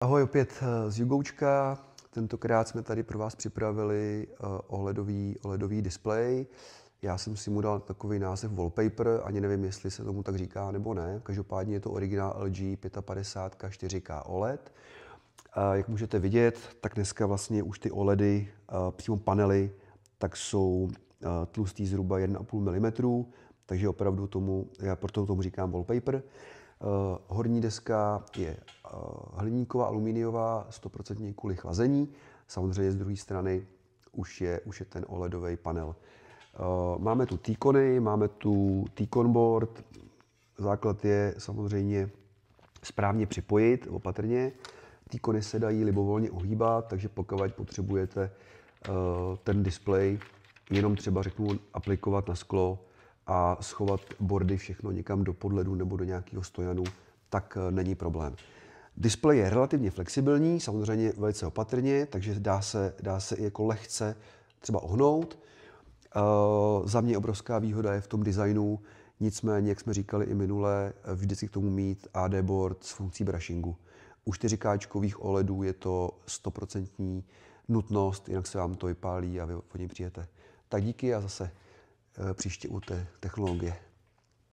Ahoj opět z Jugoučka. Tentokrát jsme tady pro vás připravili OLEDový displej. Já jsem si mu dal takový název wallpaper, ani nevím, jestli se tomu tak říká nebo ne. Každopádně je to originál LG 55 4K OLED. Jak můžete vidět, tak dneska vlastně už ty OLEDy, přímo panely, tak jsou tlustý zhruba 1,5 mm, takže opravdu já proto tomu říkám wallpaper. Horní deska je hliníková, alumíniová, 100% kvůli chlazení. Samozřejmě z druhé strany už je ten OLEDový panel. Máme tu T-Cony, máme tu T-Con board. Základ je samozřejmě správně připojit, opatrně. T-Cony se dají libovolně ohýbat, takže pokud potřebujete ten displej jenom třeba řeknu aplikovat na sklo a schovat bordy všechno někam do podledu nebo do nějakého stojanu, tak není problém. Displej je relativně flexibilní, samozřejmě velice opatrně, takže dá se i jako lehce třeba ohnout. Za mě obrovská výhoda je v tom designu, nicméně, jak jsme říkali i minule, vždycky k tomu mít AD board s funkcí brushingu. U 4K OLEDů je to 100% nutnost, jinak se vám to vypálí a vy o něj přijete. Tak díky a zase příště u té technologie.